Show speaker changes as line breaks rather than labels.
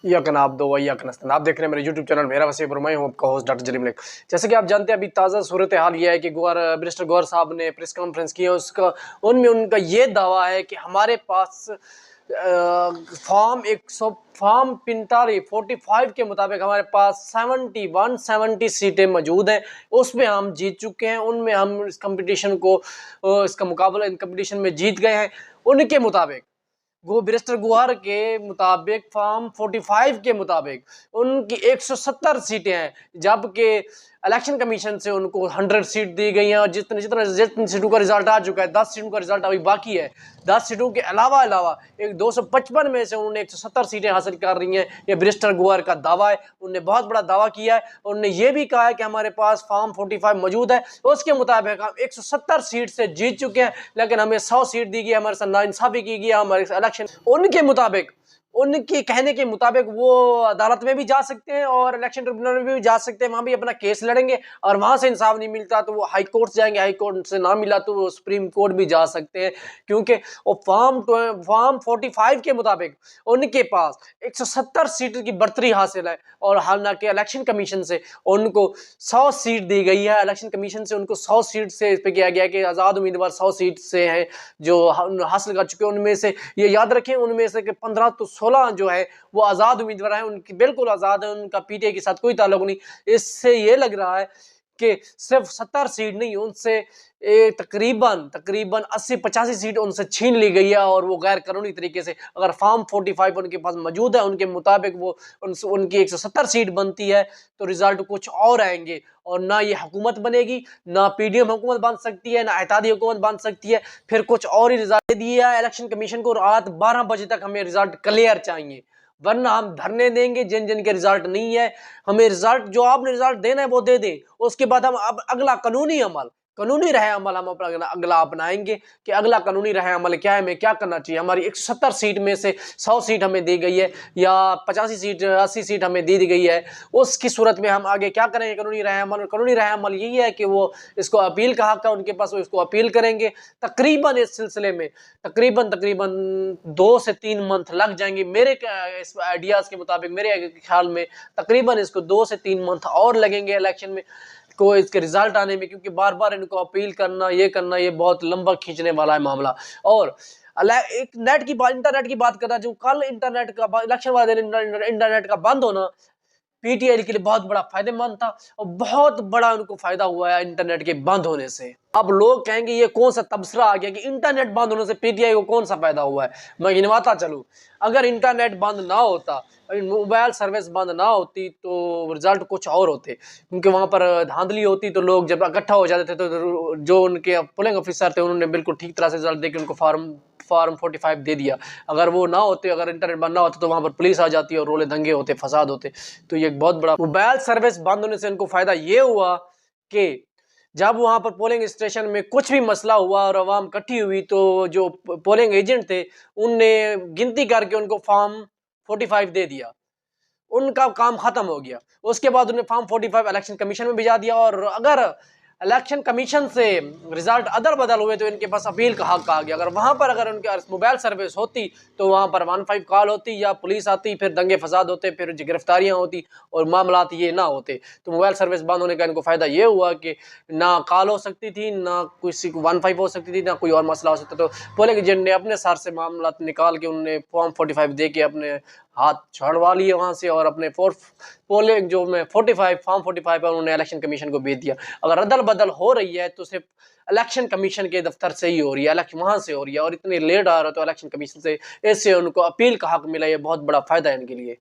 या कनाब दो या कनस्तन। आप देख रहे हैं मेरे यूट्यूब चैनल मेरा वसीम और मैं हूं आपका होस्ट डॉक्टर जलीम मलिक। जैसे कि आप जानते हैं अभी ताज़ा सूरत हाल ये है कि मिनिस्टर गौहर साहब ने प्रेस कॉन्फ्रेंस की है। उसका उनमें उनका ये दावा है कि हमारे पास फॉर्म 45 के मुताबिक हमारे पास 70 सीटें मौजूद हैं। उसमें हम जीत चुके हैं, उनमें हम इस कंपटीशन को इसका मुकाबला इन कंपटीशन में जीत गए हैं। उनके मुताबिक बैरिस्टर गुहर के मुताबिक फॉर्म 45 के मुताबिक उनकी 170 सीटें हैं, जबकि इलेक्शन कमीशन से उनको 100 सीट दी गई हैं। और जितनी सीटों का रिजल्ट आ चुका है, 10 सीटों का रिजल्ट अभी बाकी है। 10 सीटों के अलावा एक 255 में से उन्होंने 170 सीटें हासिल कर रही हैं। ये बैरिस्टर गुहर का दावा है। उन्होंने बहुत बड़ा दावा किया है। उन्होंने ये भी कहा है कि हमारे पास फॉर्म 45 मौजूद है, उसके मुताबिक हम 170 सीट से जीत चुके हैं, लेकिन हमें 100 सीट दी गई, हमारे साथ नाइंसाफी की गई, हमारे इलेक्शन उनके मुताबिक, उनके कहने के मुताबिक वो अदालत में भी जा सकते हैं और इलेक्शन ट्रिब्यूनल में भी जा सकते हैं, वहां भी अपना केस लड़ेंगे। और वहां से इंसाफ नहीं मिलता तो वो हाई कोर्ट जाएंगे, हाई कोर्ट से ना मिला तो वो सुप्रीम कोर्ट भी जा सकते हैं, क्योंकि वो फॉर्म 45 के मुताबिक उनके पास 170 सीट की बढ़तरी हासिल है। और हालांकि इलेक्शन कमीशन से उनको 100 सीट दी गई है। इलेक्शन कमीशन से उनको 100 सीट से इस पे किया गया कि आज़ाद उम्मीदवार 100 सीट से हैं जो हासिल कर चुके हैं। उनमें से ये याद रखें, उनमें से 15 तो 16 जो है वो आज़ाद उम्मीदवार हैं, उनकी बिल्कुल आज़ाद है, उनका पीटीआई के साथ कोई ताल्लुक नहीं। इससे ये लग रहा है कि सिर्फ 70 सीट नहीं, उनसे तकरीबन 80-85 सीट उनसे छीन ली गई है और वो गैर कानूनी तरीके से। अगर फॉर्म 45 उनके पास मौजूद है, उनके मुताबिक वो उनकी 170 सीट बनती है, तो रिजल्ट कुछ और आएंगे और ना ये हुकूमत बनेगी, ना पीडीएम हुकूमत बन सकती है, ना इत्तेहादी हुकूमत बन सकती है। फिर कुछ और ही रिजल्ट दिया है इलेक्शन कमीशन को। रात 12 बजे तक हमें रिजल्ट क्लियर चाहिए, वरना हम धरने देंगे। जिन जिन के रिजल्ट नहीं है, हमें रिजल्ट जो आपने रिजल्ट देना है वो दे दें। उसके बाद हम अब अगला कानूनी रहे अमल हम अपना अगला अपनाएंगे कि अगला कानूनी रहे अमल क्या है, हमें क्या करना चाहिए। हमारी 170 सीट में से 100 सीट हमें दी गई है या 85 सीट 80 सीट हमें दी गई है, उसकी सूरत में हम आगे क्या करेंगे। कानूनी रहे अमल यही है कि वो इसको अपील का हक है उनके पास, वो इसको अपील करेंगे। तकरीबन इस सिलसिले में तकरीबन 2 से 3 मंथ लग जाएंगे मेरे इस आइडियाज़ के मुताबिक। मेरे ख्याल में तकरीबन इसको 2 से 3 मंथ और लगेंगे इलेक्शन में को इसके रिजल्ट आने में, क्योंकि बार बार इनको अपील करना ये बहुत लंबा खींचने वाला है मामला। और एक इंटरनेट की बात करना, जो कल इंटरनेट का इलेक्शन वाले दिन इंटरनेट का बंद होना पीटीआई के लिए बहुत बड़ा फायदेमंद था और बहुत बड़ा उनको फायदा हुआ है इंटरनेट के बंद होने से। अब लोग कहेंगे ये कौन सा तबसरा आ गया कि इंटरनेट बंद होने से पीटीआई को कौन सा फायदा हुआ है। मैं गिनवाता चलूं, अगर इंटरनेट बंद ना होता, मोबाइल सर्विस बंद ना होती, तो रिजल्ट कुछ और होते, क्योंकि वहां पर धांधली होती। तो लोग जब इकट्ठा हो जाते थे तो जो उनके पोलिंग ऑफिसर थे उन्होंने बिल्कुल ठीक तरह से रिजल्ट देके उनको फॉर्म 45 दे दिया। अगर वो ना होते, अगर इंटरनेट बंद ना होता, तो वहां पर पुलिस आ जाती और रोले दंगे होते, फसाद होते। तो ये एक बहुत बड़ा मोबाइल सर्विस बंद होने से इनको फायदा ये हुआ कि जब वहां पर पोलिंग स्टेशन में कुछ भी मसला हुआ और आवाम इकट्ठी हुई, तो जो पोलिंग एजेंट थे उनने गिनती करके उनको फॉर्म 45 दे दिया, उनका काम खत्म हो गया। उसके बाद उन्हें फॉर्म 45 इलेक्शन कमीशन में भिजा दिया। और अगर इलेक्शन कमीशन से रिजल्ट अदल बदल हुए तो इनके पास अपील का हक आ गया। अगर उनके मोबाइल सर्विस होती तो वहां पर 15 कॉल होती या पुलिस आती, फिर दंगे फसाद होते, फिर गिरफ्तारियां होती और मामलात ये ना होते। तो मोबाइल सर्विस बंद होने का इनको फायदा ये हुआ कि ना कॉल हो सकती थी, ना किसी को 15 हो सकती थी, ना कोई और मसला हो सकता। तो पोलिंग एजेंट ने अपने सर से मामला निकाल के उन्होंने फॉर्म 45 दे के अपने हाथ छड़वा लिए वहां से और अपने पोलिंग जो में 45 फॉर्म 45 है उन्होंने इलेक्शन कमीशन को भेज दिया। अगर अदल बदल हो रही है तो सिर्फ इलेक्शन कमीशन के दफ्तर से ही हो रही है, इलेक्शन वहां से हो रही है, और इतने लेट आ रहा है तो इलेक्शन कमीशन से इससे उनको अपील का हक मिला। ये बहुत बड़ा फायदा है इनके लिए।